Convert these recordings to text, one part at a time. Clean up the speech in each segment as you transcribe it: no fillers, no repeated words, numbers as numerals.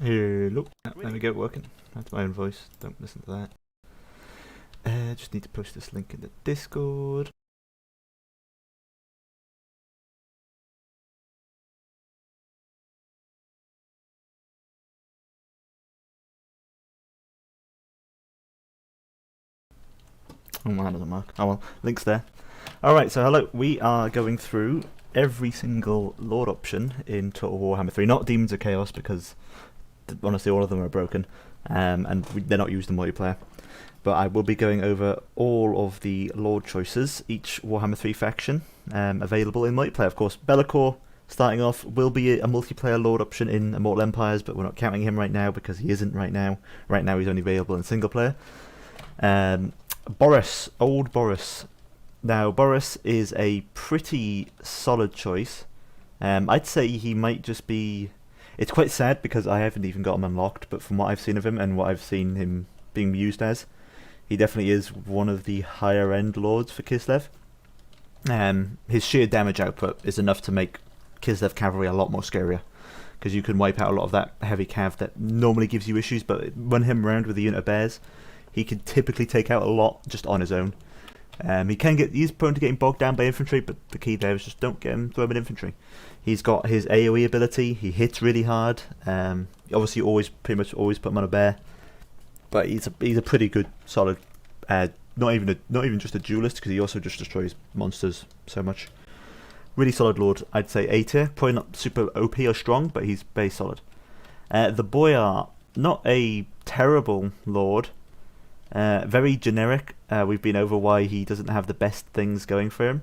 Hello. There we go, working. That's my own voice. Don't listen to that. Just need to post this link in the Discord. Oh, mine doesn't work. Oh well, link's there. Alright, so hello. We are going through every single Lord option in Total Warhammer 3. Not Demons of Chaos, because honestly all of them are broken, and they're not used in multiplayer. But I will be going over all of the Lord choices, each Warhammer 3 faction, available in multiplayer. Of course, Be'lakor, starting off, will be a multiplayer Lord option in Immortal Empires, but we're not counting him right now because he isn't right now. Right now he's only available in single player. Boris, old Boris. Now, Boris is a pretty solid choice. I'd say he might just be... It's quite sad because I haven't even got him unlocked, but from what I've seen of him and what I've seen him being used as, he definitely is one of the higher end lords for Kislev. His sheer damage output is enough to make Kislev cavalry a lot more scarier, because you can wipe out a lot of that heavy cav that normally gives you issues, but run him around with a unit of bears, he can typically take out a lot just on his own. He's prone to getting bogged down by infantry, but the key there is just don't get him throw him in infantry. He's got his AoE ability, he hits really hard. Obviously pretty much always put him on a bear, but he's a pretty good solid, not even just a duelist, because he also just destroys monsters so much. Really solid lord. I'd say A tier, probably not super OP or strong, but he's very solid. The Boyar, not a terrible lord, very generic. We've been over why he doesn't have the best things going for him.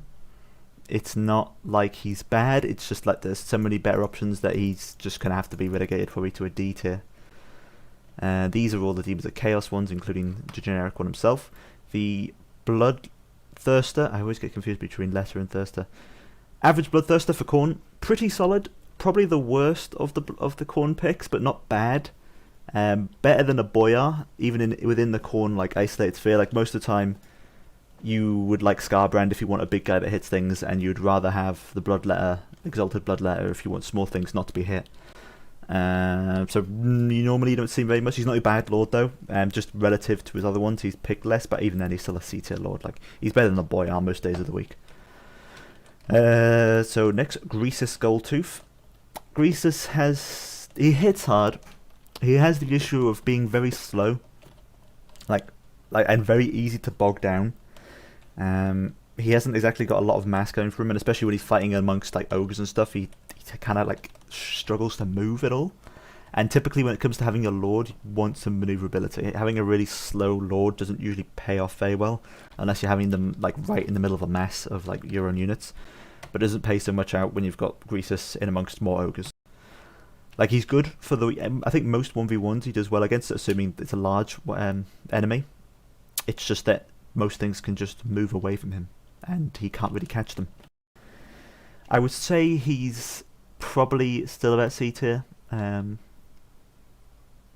It's not like he's bad, it's just like there's so many better options that he's just going to have to be relegated probably to a D tier. These are all the Demons of Chaos ones, including the generic one himself. The Bloodthirster, I always get confused between Letter and Thirster. Average Bloodthirster for Khorne, pretty solid. Probably the worst of the Khorne picks, but not bad. Better than a Boyar, even within the Khorne like isolated sphere. Like most of the time, you would like Scarbrand if you want a big guy that hits things, and you'd rather have the Exalted Bloodletter if you want small things not to be hit. So you normally don't see him very much. He's not a bad lord though. Just relative to his other ones, he's picked less, but even then he's still a C tier lord. Like he's better than a Boyar most days of the week. So next, Greasus Goldtooth. Greasus he hits hard. He has the issue of being very slow, like and very easy to bog down. He hasn't exactly got a lot of mass going for him, and especially when he's fighting amongst like ogres and stuff, he kind of like struggles to move at all. And typically when it comes to having a lord, you want some maneuverability. Having a really slow lord doesn't usually pay off very well, unless you're having them like right in the middle of a mass of like your own units. But it doesn't pay so much out when you've got Greasus in amongst more ogres. Like he's good for the, I think most 1v1s he does well against, assuming it's a large enemy. It's just that most things can just move away from him, and he can't really catch them. I would say he's probably still about C tier,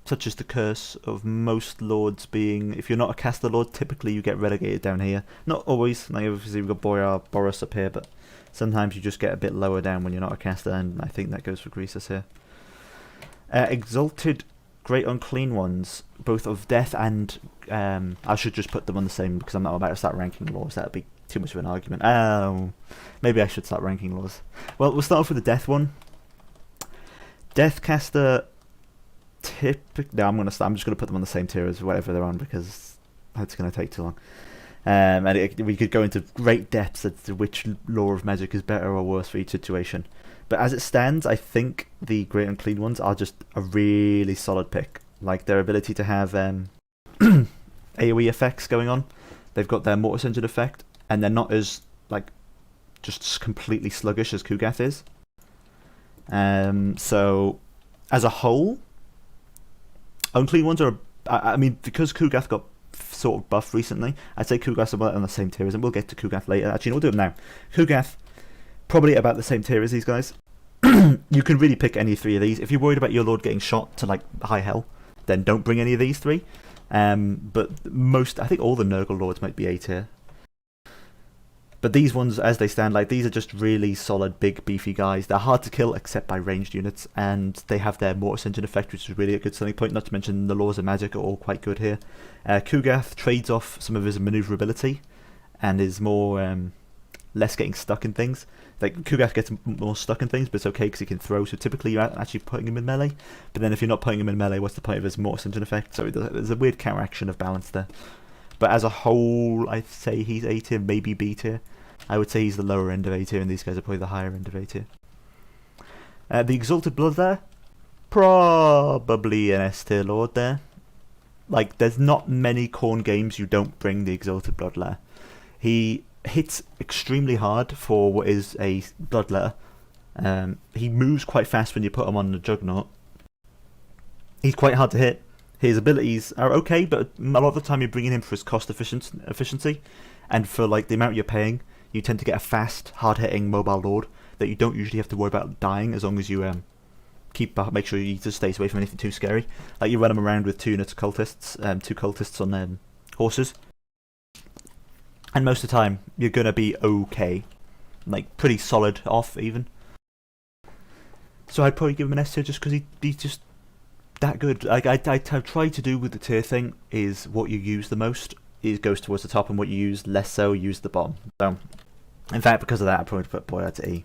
such as the curse of most lords being, if you're not a caster lord, typically you get relegated down here. Not always, like obviously we've got Boris up here, but sometimes you just get a bit lower down when you're not a caster, and I think that goes for Greasus here. Exalted Great Unclean Ones, both of Death and... I should just put them on the same, because I'm not about to start ranking laws. That would be too much of an argument. Maybe I should start ranking laws. Well, we'll start off with the Death one. Deathcaster... No, I'm just going to put them on the same tier as whatever they're on, because that's going to take too long. We could go into great depths as to which law of magic is better or worse for each situation. But as it stands, I think the Great Unclean Ones are just a really solid pick. Like their ability to have AoE effects going on. They've got their Mortis Engine effect, and they're not as like just completely sluggish as Kugath is. So as a whole, Unclean Ones are. I mean, because Kugath got sort of buffed recently, I'd say Kugath's about on the same tier as, and we'll get to Kugath later. Actually, we'll do it now. Kugath, probably about the same tier as these guys. You can really pick any three of these. If you're worried about your lord getting shot to like high hell, then don't bring any of these three. But I think all the Nurgle lords might be A tier. But these ones, as they stand, like these are just really solid, big, beefy guys. They're hard to kill except by ranged units, and they have their Mortis Engine effect, which is really a good selling point. Not to mention the laws of magic are all quite good here. Kugath trades off some of his maneuverability, and is more less getting stuck in things. Like Kugath gets more stuck in things, but it's okay because he can throw. So typically you're actually putting him in melee. But then if you're not putting him in melee, what's the point of his Mortis Engine effect? So there's a weird counteraction of balance there. But as a whole, I'd say he's A tier, maybe B tier. I would say he's the lower end of A tier, and these guys are probably the higher end of A tier. The Exalted Blood there, probably an S tier Lord there. Like, there's not many Khorne games you don't bring the Exalted Blood Lair. He hits extremely hard for what is a Blood Lair. He moves quite fast when you put him on the Juggernaut. He's quite hard to hit. His abilities are okay, but a lot of the time you're bringing him for his cost efficiency, and for like the amount you're paying, you tend to get a fast, hard-hitting mobile lord that you don't usually have to worry about dying as long as you make sure he just stays away from anything too scary. Like you run him around with two cultists on horses, and most of the time you're gonna be okay, like pretty solid off even. So I'd probably give him an S tier just because he's just that good. Like I've tried to do with the tier thing is what you use the most goes towards the top, and what you use less so use the bottom. So in fact, because of that, I'd probably put Boyard to E.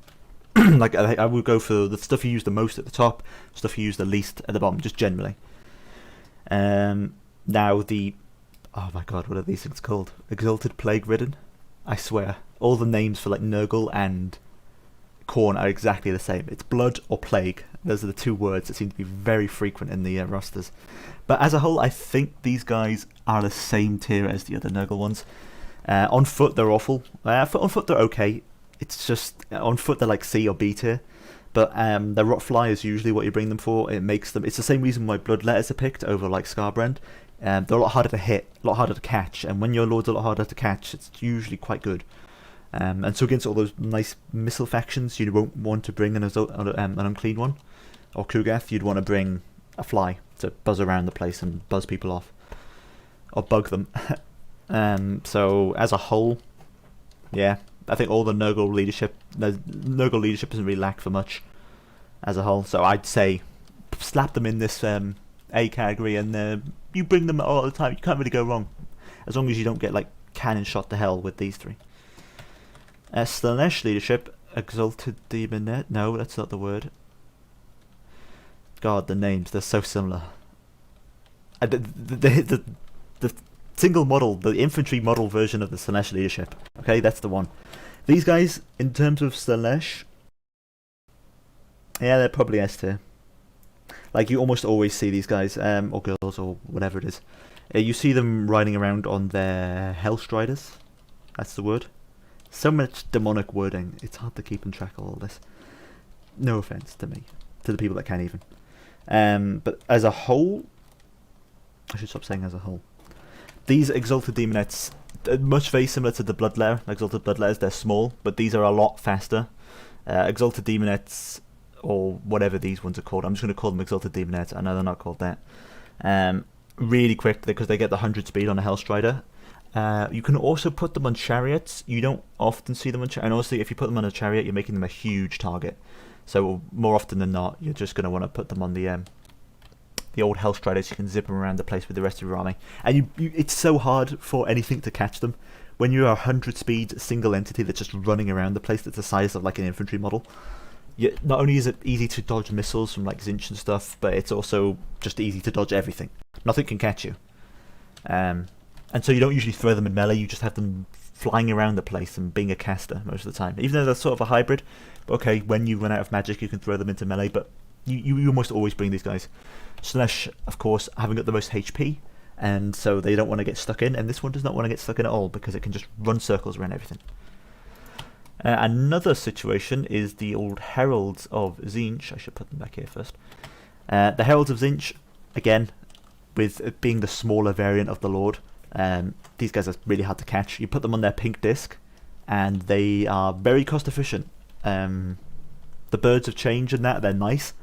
Like I would go for the stuff you use the most at the top, stuff you use the least at the bottom, just generally. Now the oh my god, what are these things called? Exalted Plague Ridden. I swear, all the names for like Nurgle and Khorne are exactly the same. It's blood or plague. Those are the two words that seem to be very frequent in the rosters. But as a whole, I think these guys are the same tier as the other Nurgle ones. On foot, they're awful. On foot, they're okay. It's just on foot, they're like C or B tier. But the Rotfly is usually what you bring them for. It makes them. It's the same reason why Bloodletters are picked over like Scarbrand. They're a lot harder to hit, a lot harder to catch, and when your Lord's a lot harder to catch, it's usually quite good. And so against all those nice missile factions, you won't want to bring an unclean one, or Kugath. You'd want to bring a fly to buzz around the place and buzz people off, or bug them. So as a whole, yeah, I think all the Nurgle leadership doesn't really lack for much as a whole. So I'd say slap them in this A category, and you bring them all the time. You can't really go wrong, as long as you don't get like cannon shot to hell with these three. Slaanesh leadership, Exalted Demonet. No, that's not the word. God, the names, they're so similar. The single model, the infantry model version of the Slaanesh leadership. Okay, that's the one. These guys, in terms of Slaanesh, yeah, they're probably S tier. Like, you almost always see these guys, or girls, or whatever it is. You see them riding around on their Hellstriders. That's the word. So much demonic wording, it's hard to keep in track of all this. No offense to me, to the people that can even. But as a whole, I should stop saying as a whole. These Exalted Demonettes, much very similar to the Bloodlair, Exalted Bloodlairs, they're small, but these are a lot faster. Exalted Demonettes, or whatever these ones are called, I'm just going to call them Exalted Demonettes, I know they're not called that. Really quick, because they get the 100 speed on a Hellstrider. You can also put them on chariots. You don't often see them on chariots. And also, if you put them on a chariot, you're making them a huge target. So more often than not, you're just going to want to put them on the old Hellstriders. You can zip them around the place with the rest of your army. And it's so hard for anything to catch them. When you're a 100 speed single entity that's just running around the place that's the size of like an infantry model, not only is it easy to dodge missiles from like Zinch and stuff, but it's also just easy to dodge everything. Nothing can catch you. And so you don't usually throw them in melee, you just have them flying around the place and being a caster most of the time. Even though they're sort of a hybrid, okay, when you run out of magic you can throw them into melee, but you almost always bring these guys. Slaanesh, of course, having got the most HP, and so they don't want to get stuck in, and this one does not want to get stuck in at all, because it can just run circles around everything. Another situation is the old Heralds of Zinch. I should put them back here first. The Heralds of Zinch, again, with it being the smaller variant of the Lord, these guys are really hard to catch. You put them on their pink disc, and they are very cost efficient. The Birds of Change and that, they're nice,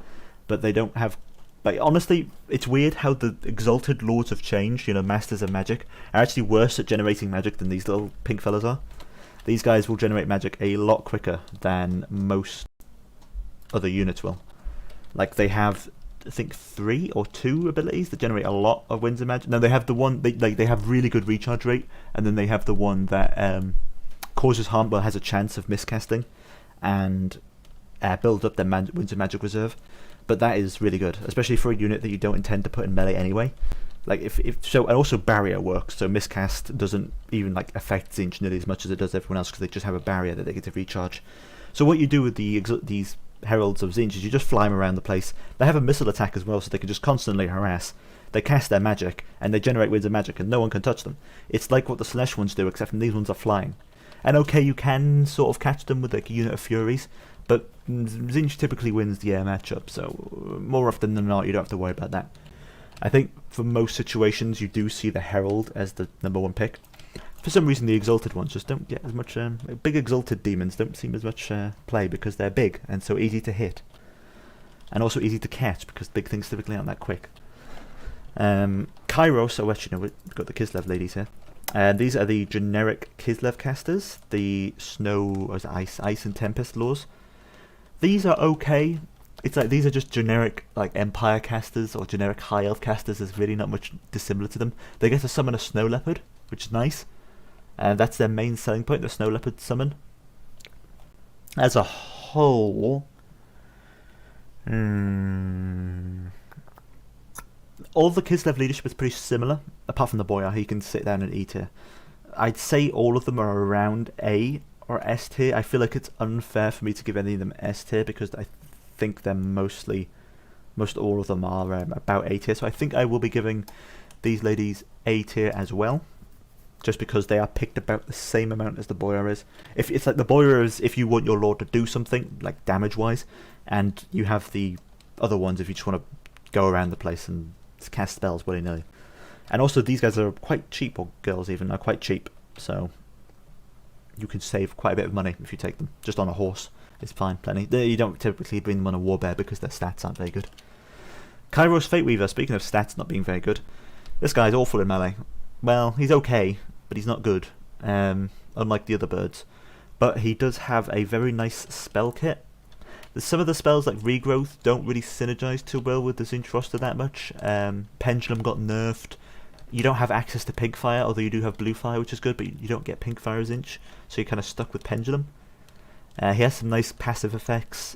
but they don't have... Like, honestly, it's weird how the Exalted Lords of Change, Masters of Magic, are actually worse at generating magic than these little pink fellas are. these guys will generate magic a lot quicker than most other units will. Like, they have, I think, 3 or 2 abilities that generate a lot of winds of magic. No, they have the one, they have really good recharge rate, and then they have the one that causes harm but has a chance of miscasting, and builds up their winds of magic reserve. But that is really good, especially for a unit that you don't intend to put in melee anyway. Like, if so, and also barrier works, so miscast doesn't even like affect Tzeentch nearly as much as it does everyone else, because they just have a barrier that they get to recharge. So what you do with these Heralds of Tzeentch is you just fly them around the place. They have a missile attack as well, so they can just constantly harass. They cast their magic, and they generate winds of magic, and no one can touch them. It's like what the Slanesh ones do, except these ones are flying. And okay, you can sort of catch them with like a unit of Furies, but Tzeentch typically wins the air matchup, so more often than not you don't have to worry about that. I think for most situations you do see the Herald as the #1 pick. For some reason the Exalted ones just don't get as much, big Exalted demons don't seem as much play because they're big and so easy to hit. And also easy to catch because big things typically aren't that quick. Kairos, I'll let you know, we've got the Kislev ladies here. These are the generic Kislev casters, the snow, or is it ice and tempest laws. These are okay. It's like these are just generic like Empire casters or generic High Elf casters. There's really not much dissimilar to them. They get to summon a Snow Leopard, which is nice. And that's their main selling point, the Snow Leopard summon. As a whole, all the Kislev leadership is pretty similar, apart from the Boyar. He can sit down and eat here. I'd say all of them are around A or S tier. I feel like it's unfair for me to give any of them S tier because I think they're most all of them are about A tier. So I think I will be giving these ladies A tier as well, just because they are picked about the same amount as the Boyar is. If it's like the Boyar is if you want your lord to do something like damage wise, and you have the other ones if you just want to go around the place and cast spells willy-nilly. And also these guys are quite cheap, or girls even are quite cheap, so you can save quite a bit of money if you take them just on a horse. It's fine, plenty. You don't typically bring them on a warbear because their stats aren't very good. Kairos Fate Weaver, speaking of stats not being very good, this guy's awful in melee. Well, he's okay, but he's not good, unlike the other birds. But he does have a very nice spell kit. Some of the spells like Regrowth don't really synergize too well with the Tzeentch roster that much. Pendulum got nerfed. You don't have access to Pink Fire, although you do have Blue Fire, which is good, but you don't get Pink Fire Tzeentch, so you're kind of stuck with Pendulum. He has some nice passive effects.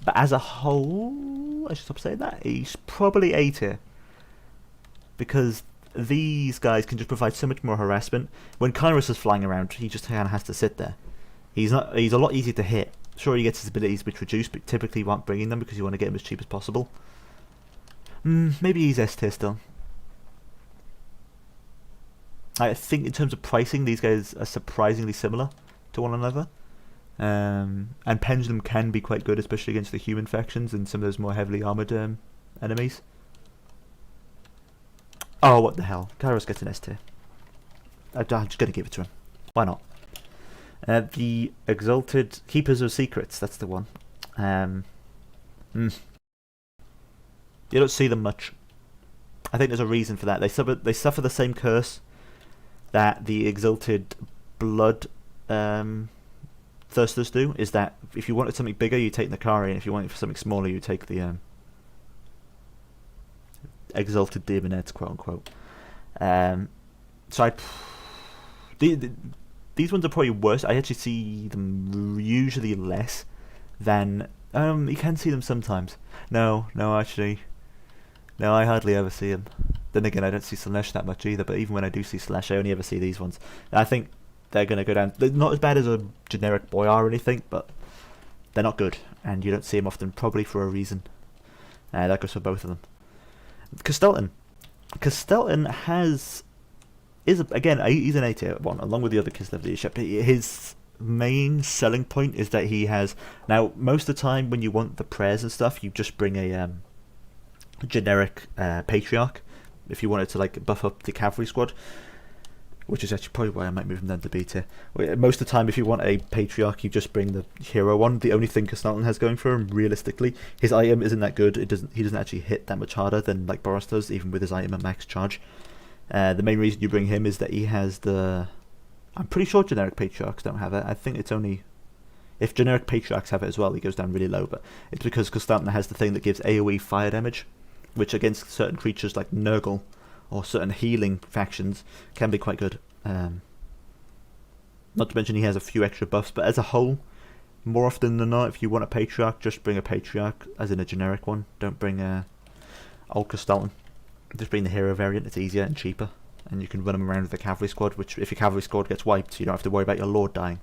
But as a whole, I should stop saying that, he's probably A tier. Because these guys can just provide so much more harassment. When Kairos is flying around, he just kind of has to sit there. He's a lot easier to hit. Sure, he gets his abilities which reduce, but typically you aren't bringing them because you want to get him as cheap as possible. Maybe he's S tier still. I think in terms of pricing, these guys are surprisingly similar to one another. And Pendulum can be quite good, especially against the human factions and some of those more heavily armoured enemies. Oh, what the hell. Kairos gets an S tier. I'm just going to give it to him. Why not? The Exalted Keepers of Secrets, that's the one. You don't see them much. I think there's a reason for that. They suffer the same curse that the Exalted Blood Thirsters do, is that if you wanted something bigger, you take the Nakari, and if you wanted something smaller, you take the Exalted Demonettes, quote unquote. So these ones are probably worse. I actually see them usually less than... you can see them sometimes. No, actually. No, I hardly ever see them. Then again, I don't see Slanesh that much either, but even when I do see Slanesh, I only ever see these ones. And I think they're going to go down... They're not as bad as a generic Boyar or anything, but they're not good. And you don't see them often, probably for a reason. That goes for both of them. Castelton again, he's an A tier one, along with the other Kislev leadership. His main selling point is that he has... Now, most of the time when you want the prayers and stuff, you just bring a generic Patriarch, if you wanted to like buff up the cavalry squad, which is actually probably why I might move him down to B tier. Most of the time, if you want a Patriarch, you just bring the hero one. The only thing Castelton has going for him, realistically, his item isn't that good. He doesn't actually hit that much harder than like Boris does, even with his item at max charge. The main reason you bring him is that he has the I'm pretty sure generic patriarchs don't have it. I think it's only if generic patriarchs have it as well, he goes down really low. But it's because Constantna has the thing that gives AoE fire damage, which against certain creatures like Nurgle or certain healing factions can be quite good. Not to mention he has a few extra buffs, but as a whole, more often than not, if you want a patriarch, just bring a patriarch, as in a generic one. Don't bring old Castalton. Just bring the hero variant. It's easier and cheaper, and you can run them around with a cavalry squad. Which, if your cavalry squad gets wiped, you don't have to worry about your lord dying.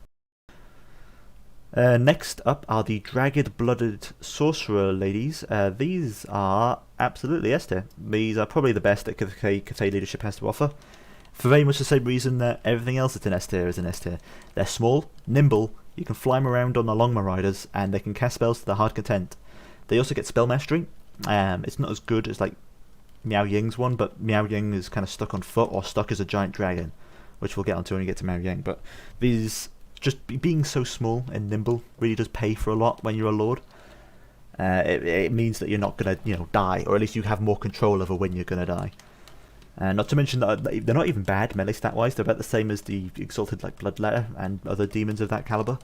Next up are the Dragged-Blooded Sorcerer ladies. These are absolutely S tier. These are probably the best that Cathay Leadership has to offer, for very much the same reason that everything else that's in S tier is in S tier. They're small, nimble, you can fly them around on the Longma Riders, and they can cast spells to their heart content. They also get Spell Mastery. It's not as good as like Miao Ying's one, but Miao Ying is kind of stuck on foot or stuck as a giant dragon, which we'll get onto when we get to Miao Ying. But these, just being so small and nimble, really does pay for a lot when you're a lord. It means that you're not going to, die, or at least you have more control over when you're going to die. Not to mention that they're not even bad melee stat-wise. They're about the same as the Exalted like Bloodletter and other demons of that caliber.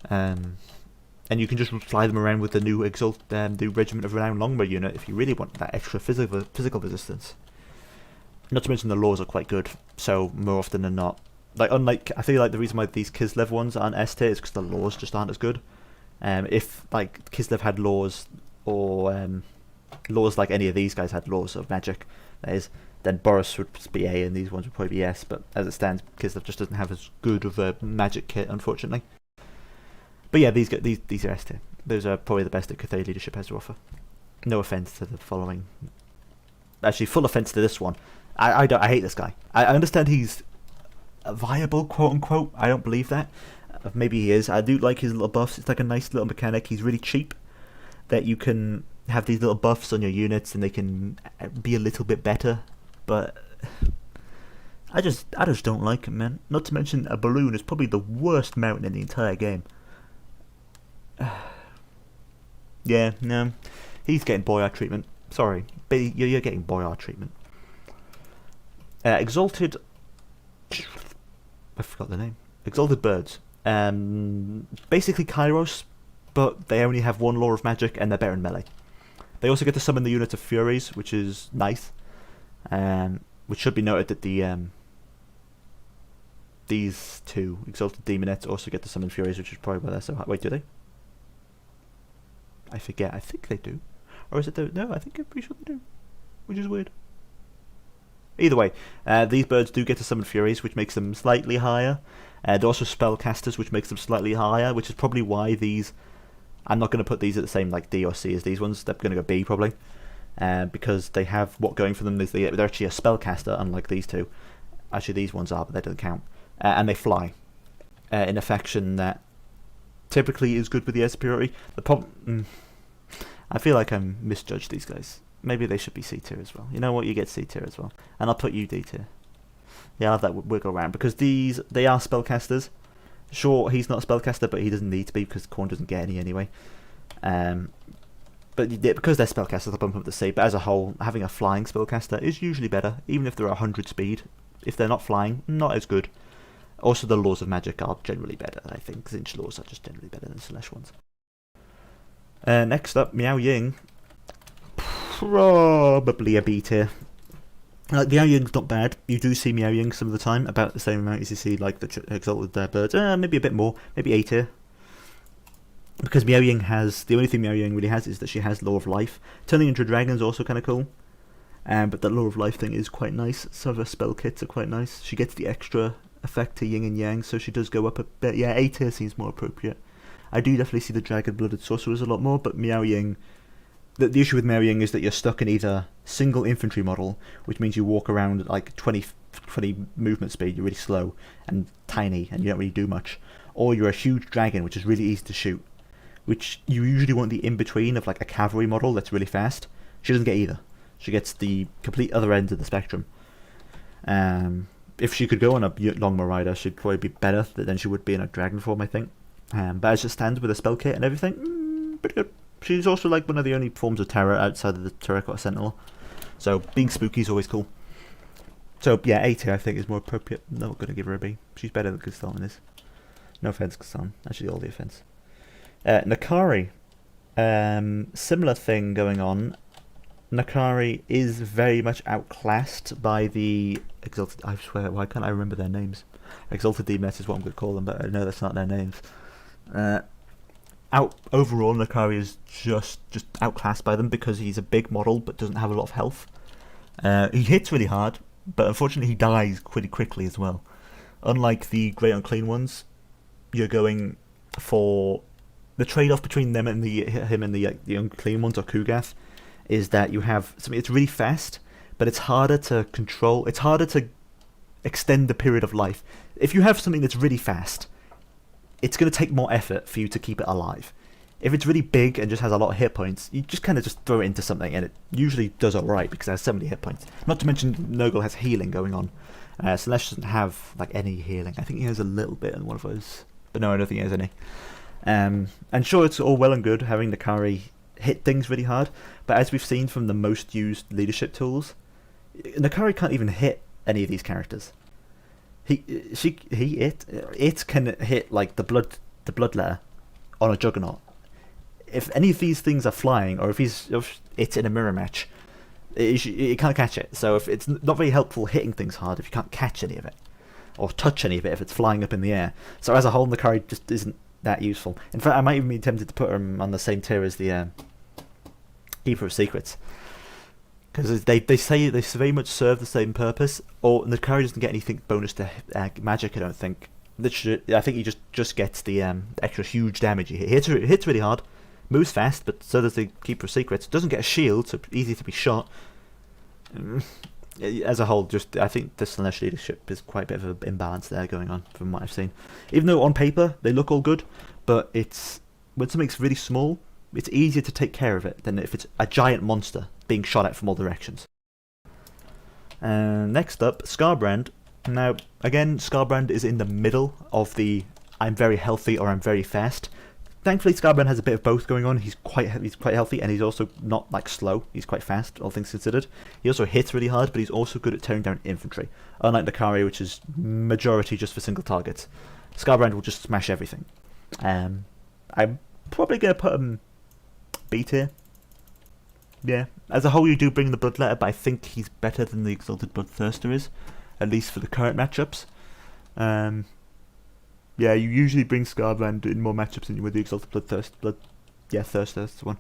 And you can just fly them around with the new the Regiment of Renown Longbow unit if you really want that extra physical resistance. Not to mention the laws are quite good, so more often than not, I feel like the reason why these Kislev ones aren't S tier is because the laws just aren't as good. If like Kislev had laws, or laws like any of these guys had laws of magic, that is, then Boris would be A and these ones would probably be S. But as it stands, Kislev just doesn't have as good of a magic kit, unfortunately. But yeah, these are S tier. Those are probably the best that Cathay Leadership has to offer. No offense to the following. Actually, full offense to this one. I hate this guy. I understand he's viable, quote unquote. I don't believe that. Maybe he is. I do like his little buffs. It's like a nice little mechanic. He's really cheap, that you can have these little buffs on your units and they can be a little bit better. But I just don't like him, man. Not to mention, a balloon is probably the worst mountain in the entire game. Yeah, no, he's getting Boyard treatment. Sorry, but you're getting Boyard treatment. Exalted, I forgot the name. Exalted Birds. Basically Kairos, but they only have one law of magic and they're better in melee. They also get to summon the unit of Furies, which is nice. Which should be noted that these two Exalted Demonettes also get to summon Furies, which is probably why they're so high. Wait, do they? I forget. I think they do. Or is it no, I think I'm pretty sure they do. Which is weird. Either way, these birds do get to summon Furies, which makes them slightly higher. They're also spellcasters, which makes them slightly higher, which is probably why these... I'm not going to put these at the same like D or C as these ones. They're going to go B probably. Because they have what going for them is they're actually a spellcaster, unlike these two. Actually, these ones are, but they don't count. And they fly. In a faction that typically is good with the air superiority. The problem... I feel like I'm misjudged these guys. Maybe they should be C tier as well. You know what? You get C tier as well. And I'll put you D tier. Yeah, I'll have that wiggle around. Because they are spellcasters. Sure, he's not a spellcaster, but he doesn't need to be because Khorne doesn't get any anyway. But because they're spellcasters, I'll bump up to C. But as a whole, having a flying spellcaster is usually better, even if they're 100 speed. If they're not flying, not as good. Also, the laws of magic are generally better, I think. Zinch laws are just generally better than Slash ones. Next up, Miao Ying. Probably a B tier. Miao Ying's not bad. You do see Miao Ying some of the time, about the same amount as you see like the Exalted Birds. Maybe a bit more, maybe A tier. Because Miao Ying has, the only thing Miao Ying really has is that she has Law of Life. Turning into a dragon is also kind of cool. But the Law of Life thing is quite nice. Some of her spell kits are quite nice. She gets the extra effect to Yin and Yang, so she does go up a bit. Yeah, A tier seems more appropriate. I do definitely see the Dragon-Blooded Sorcerers a lot more, but Miao Ying... The issue with Miao Ying is that you're stuck in either single infantry model, which means you walk around at like 20 movement speed, you're really slow and tiny, and you don't really do much. Or you're a huge dragon, which is really easy to shoot, which you usually want the in-between of like a cavalry model that's really fast. She doesn't get either. She gets the complete other end of the spectrum. If she could go on a Longbow Rider, she'd probably be better than she would be in a dragon form, I think. But as it stands with a spell kit and everything, pretty good. She's also like one of the only forms of terror outside of the Terracotta Sentinel. So being spooky is always cool. So yeah, A tier I think is more appropriate. I'm not going to give her a B. She's better than Gaston is. No offense, Gaston. Actually, all the offense. Nakari. Similar thing going on. Nakari is very much outclassed by the Exalted... I swear, why can't I remember their names? Exalted Demet is what I'm going to call them, but I know that's not their names. Overall, Nakari is just outclassed by them because he's a big model but doesn't have a lot of health. He hits really hard, but unfortunately he dies pretty quickly as well. Unlike the Great Unclean ones, you're going for... The trade-off between them and him and the Unclean ones, or Kugath, is that you have something that's really fast, but it's harder to control. It's harder to extend the period of life. If you have something that's really fast, it's going to take more effort for you to keep it alive. If it's really big and just has a lot of hit points, you just kind of just throw it into something, and it usually does alright because it has so many hit points. Not to mention, Nurgle has healing going on. Celeste doesn't have like any healing. I think he has a little bit in one of those, but no, I don't think he has any. And sure, it's all well and good having Nakari hit things really hard, but as we've seen from the most used leadership tools, Nakari can't even hit any of these characters. It can hit like the bloodletter on a Juggernaut. If any of these things are flying, or if it's in a mirror match, it can't catch it. So if it's not very helpful hitting things hard if you can't catch any of it, or touch any of it if it's flying up in the air. So as a whole, Nakari just isn't that useful. In fact, I might even be tempted to put him on the same tier as the Keeper of Secrets, because they say they very much serve the same purpose. Or Nakari doesn't get anything bonus to magic, I don't think. Literally, I think he just gets the extra huge damage. He hits really hard, moves fast, but so does the Keeper of Secrets. Doesn't get a shield, so easy to be shot. As a whole, I think the Slaanesh leadership is quite a bit of an imbalance there going on from what I've seen. Even though on paper they look all good, but when something's really small, it's easier to take care of it than if it's a giant monster being shot at from all directions. Next up, Skarbrand. Now, again, Skarbrand is in the middle of the I'm very healthy or I'm very fast. Thankfully, Skarbrand has a bit of both going on. He's quite healthy, and he's also not like slow. He's quite fast, all things considered. He also hits really hard, but he's also good at tearing down infantry. Unlike Nakari, which is majority just for single targets, Skarbrand will just smash everything. I'm probably going to put him B tier. Yeah, as a whole, you do bring the Bloodletter, but I think he's better than the Exalted Bloodthirster is, at least for the current matchups. Yeah, you usually bring Skarbrand in more matchups than you would the Exalted Bloodthirster. Thirster, that's the one.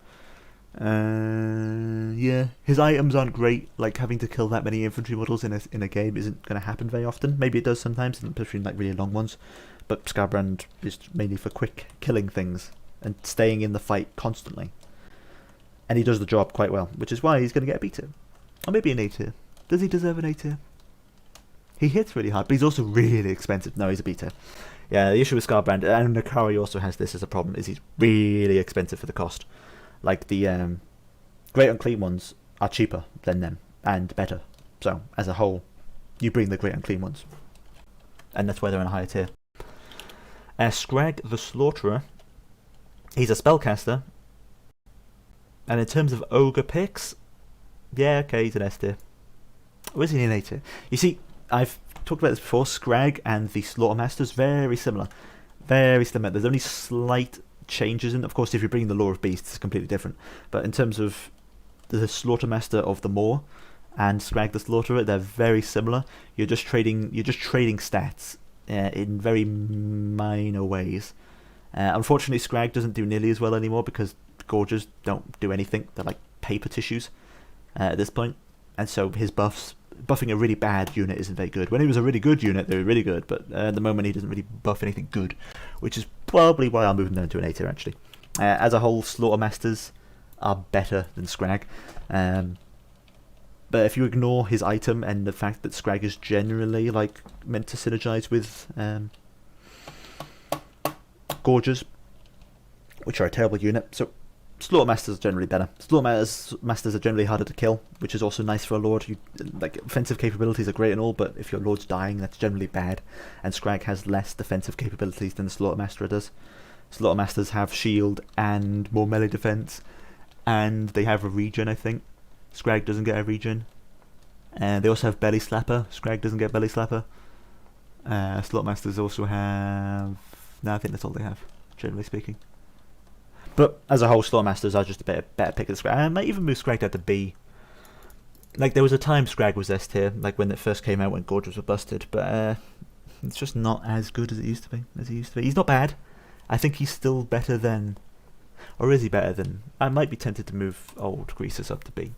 Yeah, his items aren't great. Like, having to kill that many infantry models in a game isn't going to happen very often. Maybe it does sometimes, especially in like really long ones. But Skarbrand is mainly for quick killing things and staying in the fight constantly. And he does the job quite well, which is why he's going to get a B tier. Or maybe an A tier. Does he deserve an A tier? He hits really hard, but he's also really expensive. No, he's a B tier. Yeah, the issue with Skarbrand, and Nakari also has this as a problem, is he's really expensive for the cost. Like, the Great Unclean ones are cheaper than them, and better. So, as a whole, you bring the Great Unclean ones. And that's why they're in a higher tier. Scrag the Slaughterer. He's a spellcaster. And in terms of Ogre picks, yeah, okay, he's an S tier. Or is he an A tier? You see, I've talked about this before, Scrag and the Slaughtermasters, very similar. Very similar. There's only slight changes in. Of course, if you're bringing the Law of Beasts, it's completely different. But in terms of the Slaughtermaster of the Moor and Scrag the Slaughterer, they're very similar. You're just trading stats in very minor ways. Unfortunately, Scrag doesn't do nearly as well anymore because Gorges don't do anything. They're like paper tissues at this point. And so his buffing a really bad unit isn't very good. When he was a really good unit, they were really good, but at the moment he doesn't really buff anything good, which is probably why I'm moving down to an A tier, actually. As a whole, Slaughtermasters are better than Scrag. But if you ignore his item and the fact that Scrag is generally like meant to synergize with Gorges, which are a terrible unit, so Slaughtermasters are generally better. Slaughtermasters are generally harder to kill, which is also nice for a lord. Like, offensive capabilities are great and all, but if your lord's dying, that's generally bad. And Scrag has less defensive capabilities than the Slaughtermaster does. Slaughtermasters have shield and more melee defense, and they have a regen, I think. Scrag doesn't get a regen. And they also have Belly Slapper. Scrag doesn't get Belly Slapper. Slotmasters also have... No, I think that's all they have, generally speaking. But as a whole, Slotmasters are just a better pick than Scrag. I might even move Scrag down to B. Like, there was a time Scrag was S tier, like when it first came out when Gorges were busted, but it's just not as good as it used to be. He's not bad. I think he's still better than... Or is he better than... I might be tempted to move old Greasus up to B.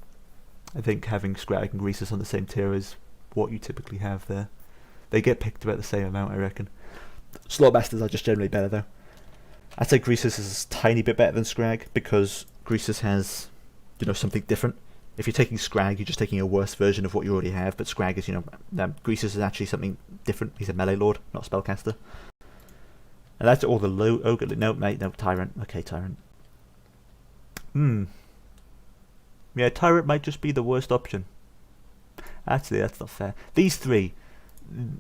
I think having Scrag and Greasus on the same tier is what you typically have there. They get picked about the same amount, I reckon. Slotmasters are just generally better, though. I'd say Greasus is a tiny bit better than Scrag, because Greasus has, something different. If you're taking Scrag, you're just taking a worse version of what you already have, but Scrag is, Greasus is actually something different. He's a melee lord, not a spellcaster. And that's all the low ogre. No, mate, no, Tyrant. Okay, Tyrant. Yeah, Tyrant might just be the worst option. Actually, that's not fair. These three,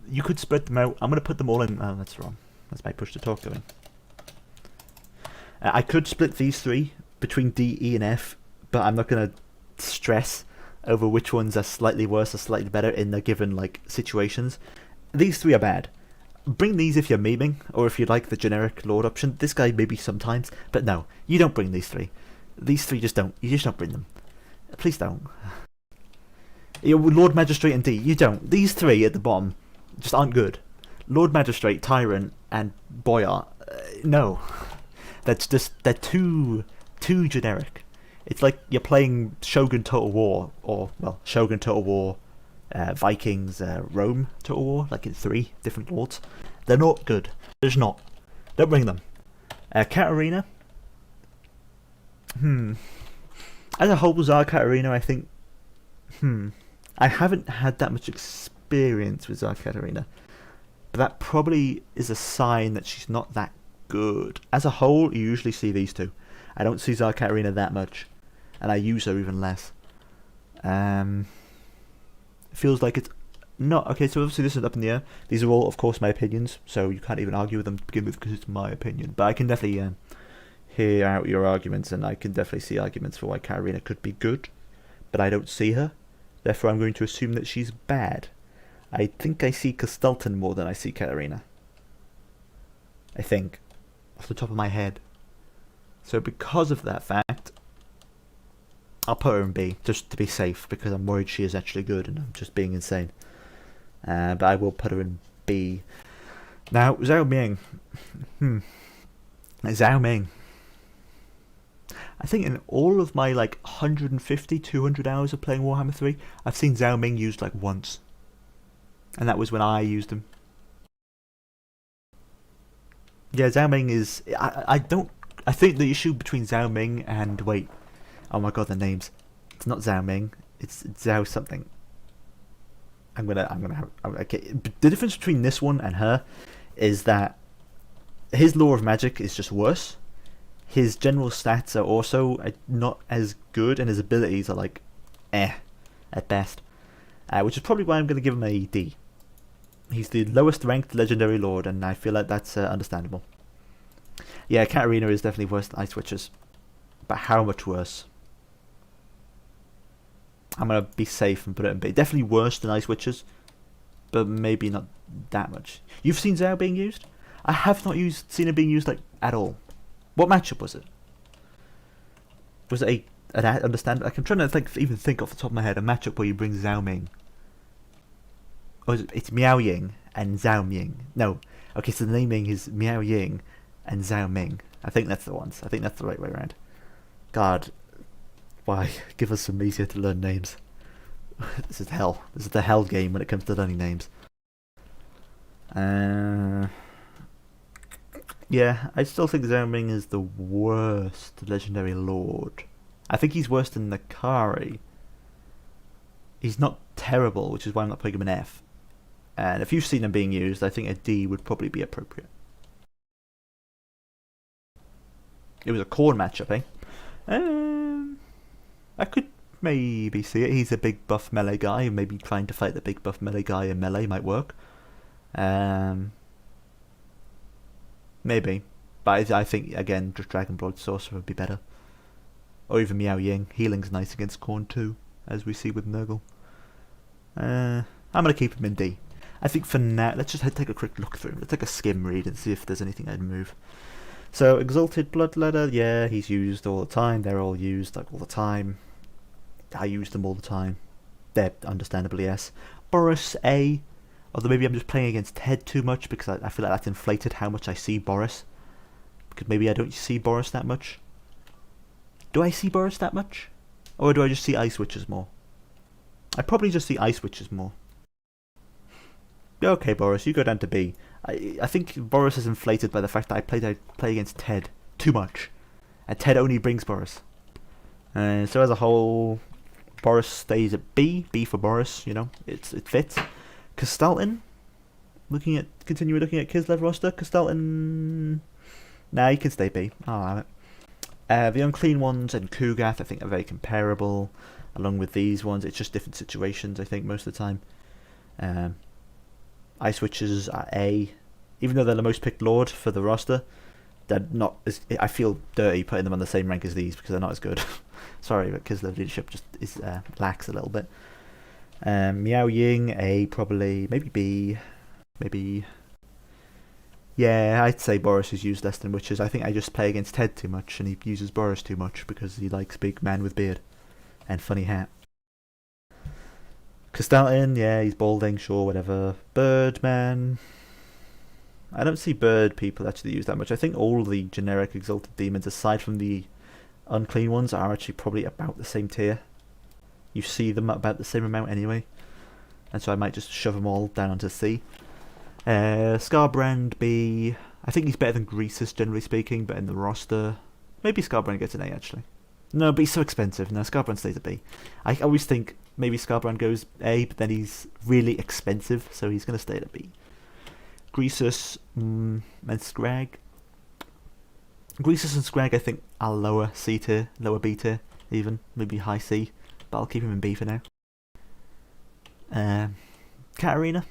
you could spread them out. I'm going to put them all in... Oh, that's wrong. That's my push to talk going. I could split these three between D, E, and F, but I'm not going to stress over which ones are slightly worse or slightly better in the given, situations. These three are bad. Bring these if you're memeing, or if you like the generic Lord option. This guy maybe sometimes, but no, you don't bring these three. These three just don't. You just don't bring them. Please don't. Lord Magistrate and D, you don't. These three at the bottom just aren't good. Lord Magistrate, Tyrant, and Boyar, no. They're too generic. It's like you're playing Shogun Total War, Shogun Total War, Vikings, Rome Total War, like in 3 different lords. They're not good. They're just not. Don't bring them. Katarina. As a whole, Tsar Katarina, I think... I haven't had that much experience with Tsar Katarina, but that probably is a sign that she's not that good. As a whole, you usually see these two. I don't see Tsar Katarina that much, and I use her even less. It feels like it's not... Okay, so obviously this is up in the air. These are all, of course, my opinions, so you can't even argue with them to begin with because it's my opinion. But I can definitely hear out your arguments, and I can definitely see arguments for why Katarina could be good, but I don't see her. Therefore, I'm going to assume that she's bad. I think I see Castelton more than I see Katarina. I think. Off the top of my head. So because of that fact, I'll put her in B, just to be safe, because I'm worried she is actually good and I'm just being insane. But I will put her in B. Now, Zhao Ming. Zhao Ming. I think in all of my 150, 200 hours of playing Warhammer 3, I've seen Zhao Ming used once. And that was when I used him. Yeah, Zhao Ming is... I think the issue between Zhao Ming and... Wait. Oh my god, the names. It's not Zhao Ming. It's Zhao something. I'm gonna have... Okay. The difference between this one and her is that his Law of Magic is just worse. His general stats are also not as good, and his abilities are at best. Which is probably why I'm going to give him a D. He's the lowest ranked legendary lord, and I feel like that's understandable. Yeah, Katarina is definitely worse than Ice Witches. But how much worse? I'm going to be safe and put it in B. Definitely worse than Ice Witches, but maybe not that much. You've seen Zhao being used? I have not seen it being used at all. What matchup was it? Was it an understand? I'm trying to even think off the top of my head a matchup where you bring Zhao Ming. Or it's Miao Ying and Zhao Ming. No, okay, so the naming is Miao Ying and Zhao Ming. I think that's the ones. I think that's the right way around. God, why give us some easier to learn names? This is hell. This is the hell game when it comes to learning names. Yeah, I still think Zhao Ming is the worst legendary lord. I think he's worse than Nakari. He's not terrible, which is why I'm not putting him in F. And if you've seen him being used, I think a D would probably be appropriate. It was a corn matchup, eh? I could maybe see it. He's a big buff melee guy, and maybe trying to fight the big buff melee guy in melee might work. Maybe. But I think, again, just Dragonblood Sorcerer would be better. Or even Miao Ying. Healing's nice against Khorne too, as we see with Nurgle. I'm going to keep him in D. I think for now, let's just take a quick look through him. Let's take a skim read and see if there's anything I'd move. So, Exalted Bloodletter, yeah, he's used all the time. They're all used, like, all the time. I use them all the time. They're understandably yes. Boris A. Although maybe I'm just playing against Ted too much because I feel like that's inflated how much I see Boris. Because maybe I don't see Boris that much. Do I see Boris that much? Or do I just see Ice Witches more? I probably just see Ice Witches more. Okay, Boris, you go down to B. I think Boris is inflated by the fact that I play against Ted too much. And Ted only brings Boris. So as a whole, Boris stays at B. B for Boris, you know, it fits. Castalton, continue looking at Kislev roster. Castalton, nah, you can stay B. I'll have it. The Unclean Ones and Kugath, I think, are very comparable. Along with these ones, it's just different situations, I think, most of the time. Ice Witches are A. Even though they're the most picked Lord for the roster, they're not as... I feel dirty putting them on the same rank as these because they're not as good. Sorry, but Kislev leadership just is lacks a little bit. Miao Ying, A, probably. Maybe B. Maybe... Yeah, I'd say Boris is used less than Witches. I think I just play against Ted too much and he uses Boris too much because he likes big man with beard and funny hat. Castalton, yeah, he's balding, sure, whatever. Birdman. I don't see bird people actually use that much. I think all the generic Exalted Demons, aside from the Unclean Ones, are actually probably about the same tier. You see them about the same amount anyway. And so I might just shove them all down onto C. Scarbrand B. I think he's better than Greasus, generally speaking, but in the roster... Maybe Scarbrand gets an A, actually. No, but he's so expensive. No, Scarbrand stays at B. I always think maybe Scarbrand goes A, but then he's really expensive, so he's going to stay at B. Greasus and Scrag. Greasus and Scrag, I think, are lower C tier, lower B tier, even. Maybe high C, but I'll keep him in B for now. Katarina.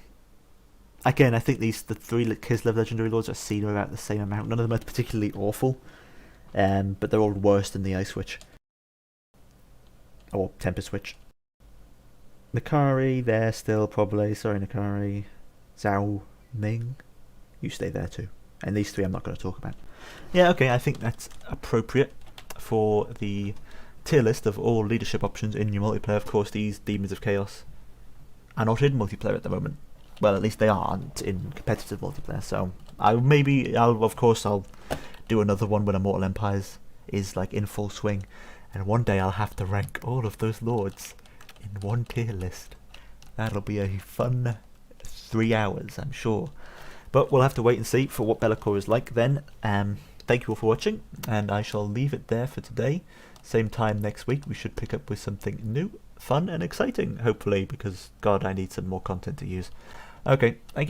Again, I think the three Kislev Legendary Lords are seen about the same amount. None of them are particularly awful, but they're all worse than the Ice Witch. Or Tempest Witch. Nakari, there still probably. Sorry, Nakari. Zhao Ming. You stay there too. And these three I'm not going to talk about. Yeah, okay, I think that's appropriate for the tier list of all leadership options in new multiplayer. Of course, these Demons of Chaos are not in multiplayer at the moment. Well, at least they aren't in competitive multiplayer. So I'll do another one when Immortal Empires is like in full swing, and one day I'll have to rank all of those lords in one tier list. That'll be a fun 3 hours, I'm sure. But we'll have to wait and see for what Be'lakor is like then. Thank you all for watching, and I shall leave it there for today. Same time next week, we should pick up with something new, fun and exciting, hopefully, because God, I need some more content to use. Okay, thank you.